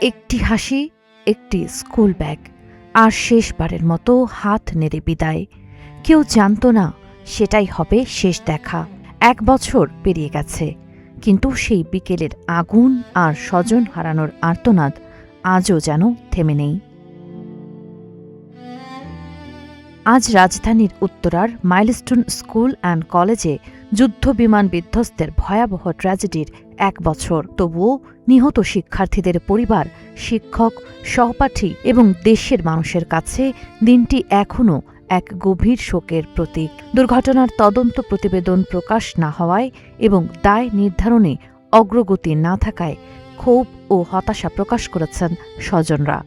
একটি হাসি, একটি স্কুল ব্যাগ, আর শেষবারের মতো হাত নেড়ে বিদায়। কেউ জানত না সেটাই হবে শেষ দেখা। 1 বছর পেরিয়ে গেছে, কিন্তু সেই বিকেলের আগুন আর স্বজন হারানোর আর্তনাদ আজও যেন থেমে নেই। আজ রাজধানীর উত্তরার মাইলস্টোন স্কুল অ্যান্ড কলেজে যুদ্ধবিমান বিধ্বস্তের ভয়াবহ ট্র্যাজেডির 1 বছর। তবুও নিহত শিক্ষার্থীদের পরিবার, শিক্ষক, সহপাঠী এবং দেশের মানুষের কাছে দিনটি এখনও এক গভীর শোকের প্রতীক। দুর্ঘটনার তদন্ত প্রতিবেদন প্রকাশ না হওয়ায় এবং দায় নির্ধারণে অগ্রগতি না থাকায় ক্ষোভ ও হতাশা প্রকাশ করেছেন স্বজনরা।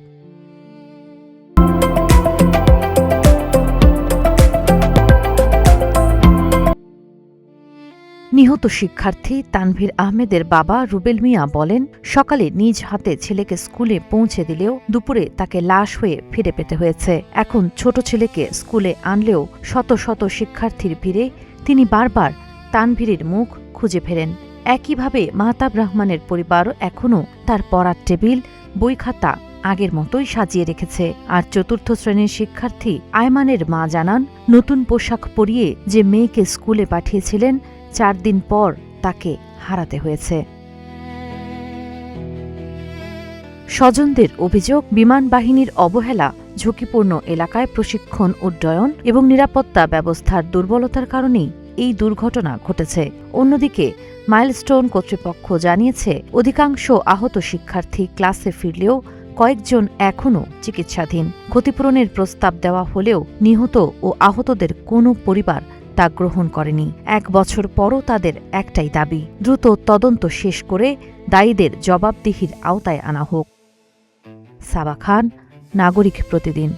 নিহত শিক্ষার্থী তানভীর আহমেদের বাবা রুবেল মিয়া বলেন, সকালে নিজ হাতে ছেলেকে স্কুলে পৌঁছে দিলেও দুপুরে তাকে লাশ হয়ে ফিরে পেতে হয়েছে। এখন ছোট ছেলেকে স্কুলে আনলেও শত শত শিক্ষার্থীর ভিড়ে তিনি বারবার তানভীরের মুখ খুঁজে ফেরেন। একইভাবে মাহতাব রহমানের পরিবারও এখনও তার পড়ার টেবিল, বই খাতা আগের মতোই সাজিয়ে রেখেছে। আর 4র্থ শ্রেণীর শিক্ষার্থী আয়মানের মা জানান, নতুন পোশাক পরিয়ে যে মেয়েকে স্কুলে পাঠিয়েছিলেন 4 দিন পর তাকে হারাতে হয়েছে। স্বজনদের অভিযোগ, বিমান বাহিনীর অবহেলা, ঝুঁকিপূর্ণ এলাকায় প্রশিক্ষণ উড্ডয়ন এবং নিরাপত্তা ব্যবস্থার দুর্বলতার কারণেই এই দুর্ঘটনা ঘটেছে। অন্যদিকে মাইলস্টোন কর্তৃপক্ষ জানিয়েছে, অধিকাংশ আহত শিক্ষার্থী ক্লাসে ফিরলেও কয়েকজন এখনও চিকিৎসাধীন। ক্ষতিপূরণের প্রস্তাব দেওয়া হলেও নিহত ও আহতদের কোনো পরিবার তা গ্রহণ করেনি। 1 বছর পরও তাদের একটাই দাবি, দ্রুত তদন্ত শেষ করে দায়ীদের জবাবদিহির আওতায় আনা হোক। সাবা খান, নাগরিক প্রতিদিন।